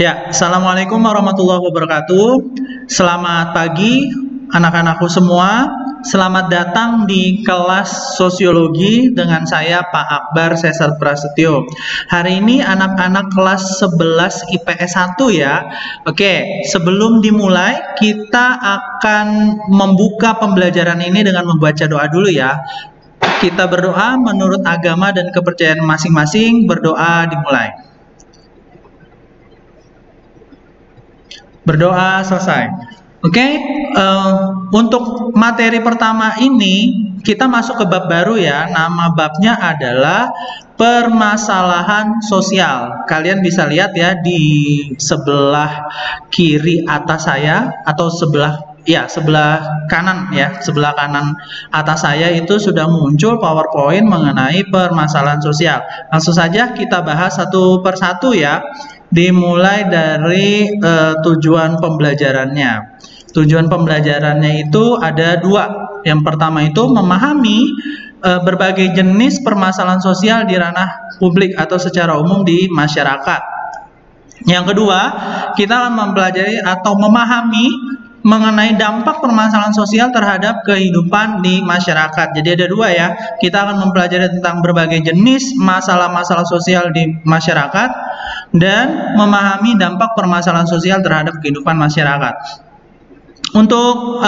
Ya, Assalamualaikum warahmatullahi wabarakatuh. Selamat pagi anak-anakku semua. Selamat datang di kelas sosiologi dengan saya Pak Akbar Cesar Prasetyo. Hari ini anak-anak kelas 11 IPS 1 ya. Oke, sebelum dimulai kita akan membuka pembelajaran ini dengan membaca doa dulu ya. Kita berdoa menurut agama dan kepercayaan masing-masing. Berdoa dimulai. Berdoa selesai. Oke, untuk materi pertama ini kita masuk ke bab baru ya. Nama babnya adalah permasalahan sosial. Kalian bisa lihat ya di sebelah kiri atas saya atau sebelah kanan ya, sebelah kanan atas saya itu sudah muncul PowerPoint mengenai permasalahan sosial. Langsung saja kita bahas satu persatu ya. Dimulai dari tujuan pembelajarannya. Tujuan pembelajarannya itu ada dua. Yang pertama itu memahami berbagai jenis permasalahan sosial di ranah publik atau secara umum di masyarakat. Yang kedua, kita akan mempelajari atau memahami mengenai dampak permasalahan sosial terhadap kehidupan di masyarakat. Jadi ada dua ya. Kita akan mempelajari tentang berbagai jenis masalah-masalah sosial di masyarakat dan memahami dampak permasalahan sosial terhadap kehidupan masyarakat. Untuk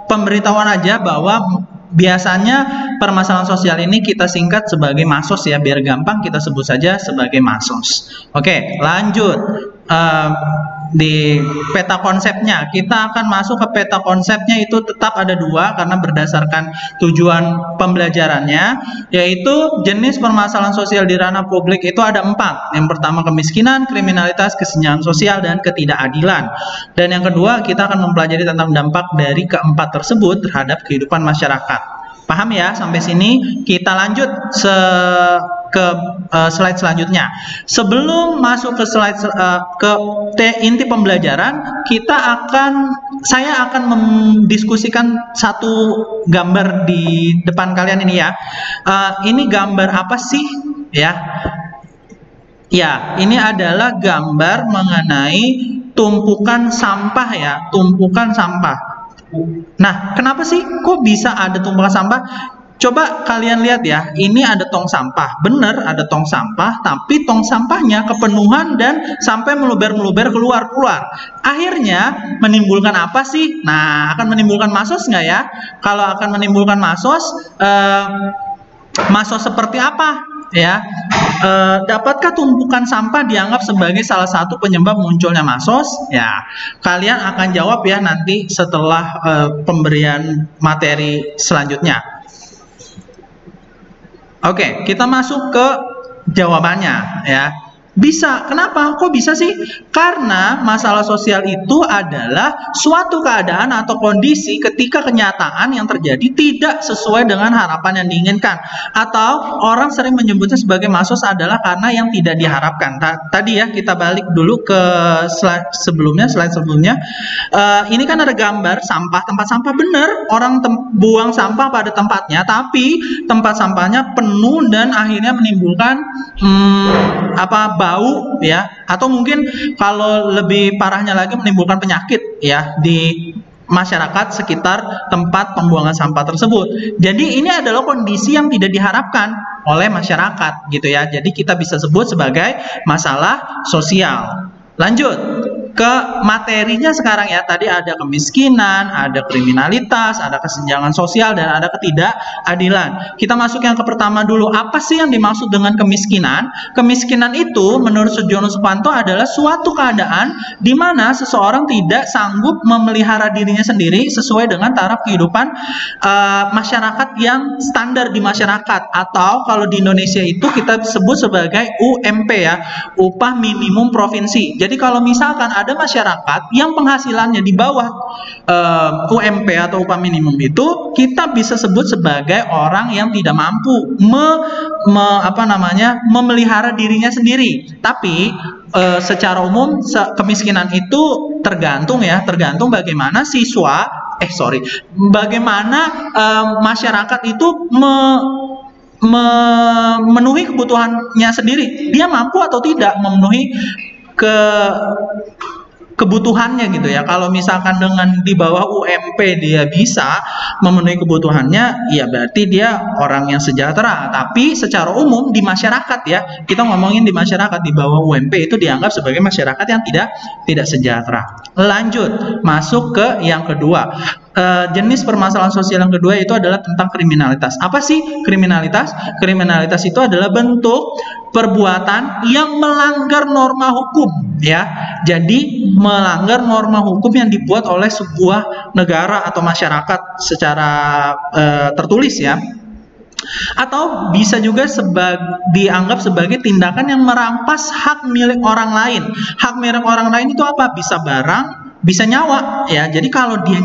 pemberitahuan aja bahwa biasanya permasalahan sosial ini kita singkat sebagai masos ya, biar gampang kita sebut saja sebagai masos. Oke, lanjut. Di peta konsepnya kita akan masuk ke peta konsepnya, itu tetap ada dua karena berdasarkan tujuan pembelajarannya, yaitu jenis permasalahan sosial di ranah publik itu ada 4. Yang pertama kemiskinan, kriminalitas, kesenjangan sosial, dan ketidakadilan. Dan yang kedua kita akan mempelajari tentang dampak dari keempat tersebut terhadap kehidupan masyarakat. Paham ya sampai sini? Kita lanjut ke slide selanjutnya. Sebelum masuk ke slide inti pembelajaran, saya akan mendiskusikan satu gambar di depan kalian ini ya. Ini gambar apa sih ya? Ya, ini adalah gambar mengenai tumpukan sampah ya, tumpukan sampah. Nah, kenapa sih kok bisa ada tumpukan sampah? Coba kalian lihat ya, ini ada tong sampah. Bener, ada tong sampah, tapi tong sampahnya kepenuhan dan sampai meluber-meluber keluar. Akhirnya menimbulkan apa sih? Nah, akan menimbulkan masos nggak ya? Kalau akan menimbulkan masos, masos seperti apa? Ya, dapatkah tumpukan sampah dianggap sebagai salah satu penyebab munculnya masos? Ya, kalian akan jawab ya nanti setelah pemberian materi selanjutnya. Oke, kita masuk ke jawabannya ya. Bisa, kenapa? Kok bisa sih? Karena masalah sosial itu adalah suatu keadaan atau kondisi ketika kenyataan yang terjadi tidak sesuai dengan harapan yang diinginkan. Atau orang sering menyebutnya sebagai masos adalah karena yang tidak diharapkan. Tadi ya, kita balik dulu ke slide sebelumnya. Ini kan ada gambar sampah, tempat sampah, bener. Orang buang sampah pada tempatnya, tapi tempat sampahnya penuh dan akhirnya menimbulkan bau ya, atau mungkin kalau lebih parahnya lagi menimbulkan penyakit ya di masyarakat sekitar tempat pembuangan sampah tersebut. Jadi ini adalah kondisi yang tidak diharapkan oleh masyarakat gitu ya. Jadi kita bisa sebut sebagai masalah sosial. Lanjut ke materinya sekarang ya. Tadi ada kemiskinan, ada kriminalitas, ada kesenjangan sosial, dan ada ketidakadilan. Kita masuk yang ke pertama dulu. Apa sih yang dimaksud dengan kemiskinan? Kemiskinan itu menurut Sujono Supanto adalah suatu keadaan di mana seseorang tidak sanggup memelihara dirinya sendiri sesuai dengan taraf kehidupan masyarakat yang standar di masyarakat, atau kalau di Indonesia itu kita sebut sebagai UMP ya, upah minimum provinsi. Jadi kalau misalkan ada masyarakat yang penghasilannya di bawah UMP atau upah minimum itu, kita bisa sebut sebagai orang yang tidak mampu memelihara dirinya sendiri. Tapi secara umum kemiskinan itu tergantung bagaimana bagaimana masyarakat itu memenuhi kebutuhannya sendiri. Dia mampu atau tidak memenuhi ke kebutuhannya gitu ya. Kalau misalkan dengan di bawah UMP dia bisa memenuhi kebutuhannya, ya berarti dia orang yang sejahtera. Tapi secara umum di masyarakat ya, kita ngomongin di masyarakat di bawah UMP itu dianggap sebagai masyarakat yang tidak sejahtera. Lanjut, masuk ke yang kedua. Jenis permasalahan sosial yang kedua itu adalah tentang kriminalitas. Apa sih kriminalitas? Kriminalitas itu adalah bentuk perbuatan yang melanggar norma hukum ya. Jadi melanggar norma hukum yang dibuat oleh sebuah negara atau masyarakat secara tertulis ya. Atau bisa juga dianggap sebagai tindakan yang merampas hak milik orang lain. Hak milik orang lain itu apa? Bisa barang, bisa nyawa ya. Jadi kalau dia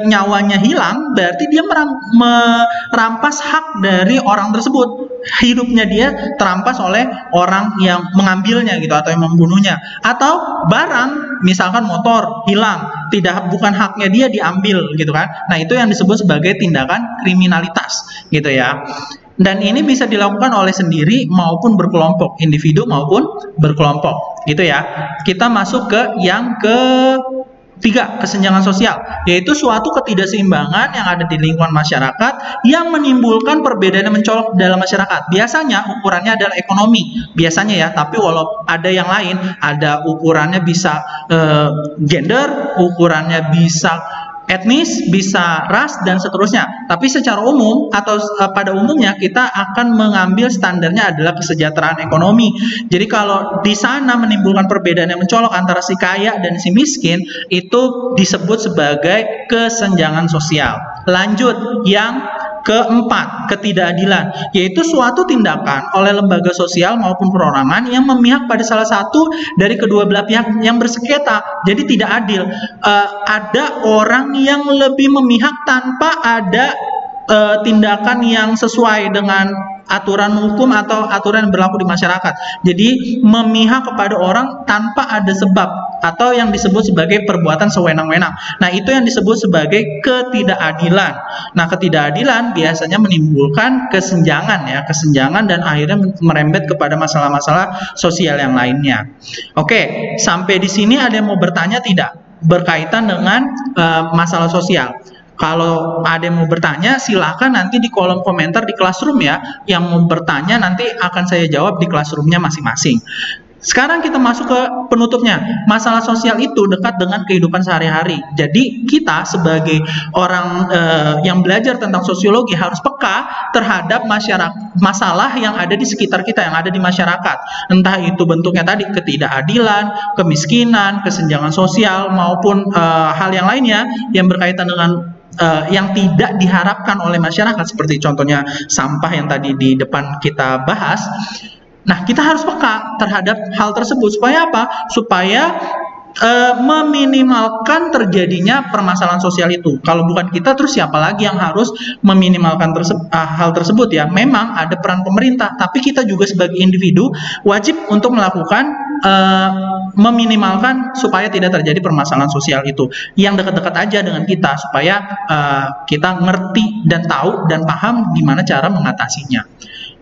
nyawanya hilang, berarti dia merampas hak dari orang tersebut. Hidupnya dia terampas oleh orang yang mengambilnya gitu atau yang membunuhnya. Atau barang, misalkan motor hilang, bukan haknya dia diambil gitu kan. Nah, itu yang disebut sebagai tindakan kriminalitas gitu ya. Dan ini bisa dilakukan oleh sendiri maupun berkelompok, individu maupun berkelompok gitu ya. Kita masuk ke yang ketiga, kesenjangan sosial, yaitu suatu ketidakseimbangan yang ada di lingkungan masyarakat yang menimbulkan perbedaan yang mencolok dalam masyarakat. Biasanya ukurannya adalah ekonomi, biasanya ya, tapi walau ada yang lain, ada ukurannya bisa gender, ukurannya bisa etnis, bisa ras, dan seterusnya. Tapi secara umum atau pada umumnya kita akan mengambil standarnya adalah kesejahteraan ekonomi. Jadi kalau di sana menimbulkan perbedaan yang mencolok antara si kaya dan si miskin, itu disebut sebagai kesenjangan sosial. Lanjut, yang keempat, ketidakadilan, yaitu suatu tindakan oleh lembaga sosial maupun perorangan yang memihak pada salah satu dari kedua belah pihak yang bersengketa. Jadi tidak adil. Ada orang yang lebih memihak tanpa ada tindakan yang sesuai dengan aturan hukum atau aturan yang berlaku di masyarakat. Jadi memihak kepada orang tanpa ada sebab atau yang disebut sebagai perbuatan sewenang-wenang. Nah, itu yang disebut sebagai ketidakadilan. Nah, ketidakadilan biasanya menimbulkan kesenjangan ya, kesenjangan dan akhirnya merembet kepada masalah-masalah sosial yang lainnya. Oke, sampai di sini ada yang mau bertanya tidak? Berkaitan dengan masalah sosial. Kalau ada yang mau bertanya, silakan nanti di kolom komentar di Classroom ya. Yang mau bertanya nanti akan saya jawab di Classroom-nya masing-masing. Sekarang kita masuk ke penutupnya. Masalah sosial itu dekat dengan kehidupan sehari-hari. Jadi kita sebagai orang yang belajar tentang sosiologi harus peka terhadap masalah yang ada di sekitar kita, yang ada di masyarakat. Entah itu bentuknya tadi ketidakadilan, kemiskinan, kesenjangan sosial, maupun hal yang lainnya yang berkaitan dengan yang tidak diharapkan oleh masyarakat, seperti contohnya sampah yang tadi di depan kita bahas. Nah, kita harus peka terhadap hal tersebut. Supaya apa? Supaya meminimalkan terjadinya permasalahan sosial itu. Kalau bukan kita, terus siapa lagi yang harus meminimalkan hal tersebut ya? Memang ada peran pemerintah, tapi kita juga sebagai individu wajib untuk melakukan meminimalkan supaya tidak terjadi permasalahan sosial itu yang dekat-dekat aja dengan kita, supaya kita ngerti dan tahu dan paham gimana cara mengatasinya.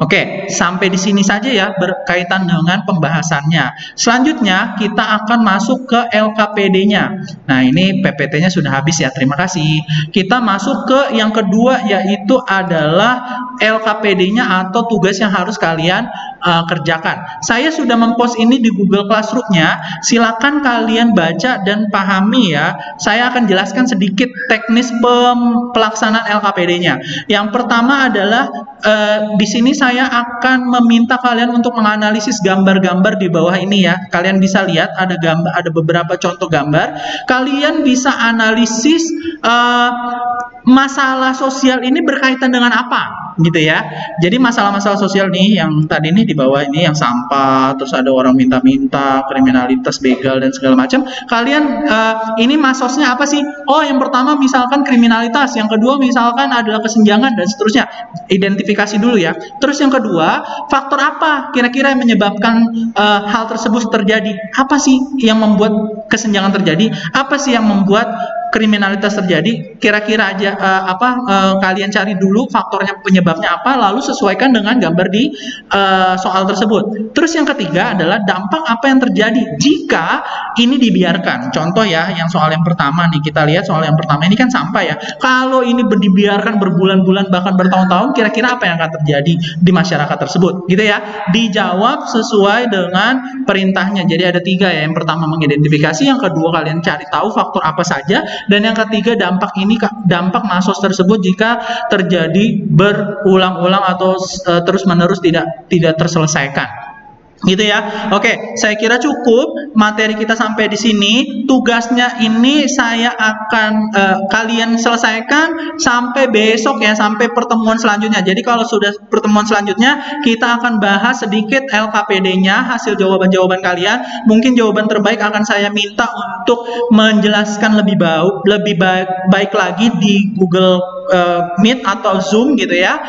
Oke, sampai di sini saja ya berkaitan dengan pembahasannya. Selanjutnya kita akan masuk ke LKPD-nya. Nah, ini PPT-nya sudah habis ya, terima kasih. Kita masuk ke yang kedua, yaitu adalah LKPD-nya atau tugas yang harus kalian kerjakan. Saya sudah mempost ini di Google Classroom-nya. Silakan kalian baca dan pahami ya. Saya akan jelaskan sedikit teknis pelaksanaan LKPD-nya. Yang pertama adalah di sini saya akan meminta kalian untuk menganalisis gambar-gambar di bawah ini ya. Kalian bisa lihat ada beberapa contoh gambar. Kalian bisa analisis masalah sosial ini berkaitan dengan apa gitu ya. Jadi masalah-masalah sosial nih yang tadi nih di bawah ini, yang sampah, terus ada orang minta-minta, kriminalitas, begal dan segala macam. Kalian ini masosnya apa sih? Oh, yang pertama misalkan kriminalitas, yang kedua misalkan adalah kesenjangan dan seterusnya. Identifikasi dulu ya. Terus yang kedua, faktor apa kira-kira yang menyebabkan hal tersebut terjadi? Apa sih yang membuat kesenjangan terjadi? Apa sih yang membuat kriminalitas terjadi, kira-kira aja kalian cari dulu faktornya, penyebabnya apa, lalu sesuaikan dengan gambar di soal tersebut. Terus yang ketiga adalah dampak apa yang terjadi jika ini dibiarkan. Contoh ya, yang soal yang pertama nih, kita lihat soal yang pertama ini kan sampah ya. Kalau ini dibiarkan berbulan-bulan bahkan bertahun-tahun, kira-kira apa yang akan terjadi di masyarakat tersebut, gitu ya. Dijawab sesuai dengan perintahnya. Jadi ada 3 ya. Yang pertama mengidentifikasi, yang kedua kalian cari tahu faktor apa saja, dan yang ketiga dampak masos tersebut jika terjadi berulang-ulang atau terus-menerus tidak terselesaikan. Gitu ya. Oke, saya kira cukup materi kita sampai di sini. Tugasnya ini saya akan kalian selesaikan sampai besok ya, sampai pertemuan selanjutnya. Jadi kalau sudah pertemuan selanjutnya, kita akan bahas sedikit LKPD-nya, hasil jawaban-jawaban kalian. Mungkin jawaban terbaik akan saya minta untuk menjelaskan lebih baik lagi di Google Meet atau Zoom gitu ya.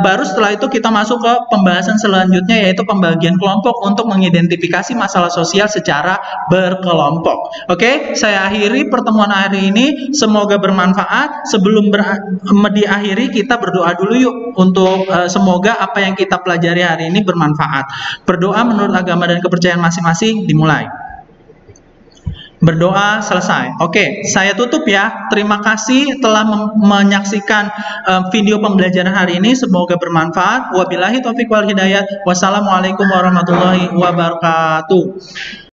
Baru setelah itu kita masuk ke pembahasan selanjutnya, yaitu pembagian kelompok untuk mengidentifikasi masalah sosial secara berkelompok. Oke, saya akhiri pertemuan hari ini. Semoga bermanfaat. Sebelum diakhiri, kita berdoa dulu yuk untuk semoga apa yang kita pelajari hari ini bermanfaat. Berdoa menurut agama dan kepercayaan masing-masing, dimulai. Berdoa selesai. Oke, saya tutup ya. Terima kasih telah menyaksikan video pembelajaran hari ini. Semoga bermanfaat. Wabillahi taufiq wal hidayah. Wassalamualaikum warahmatullahi wabarakatuh.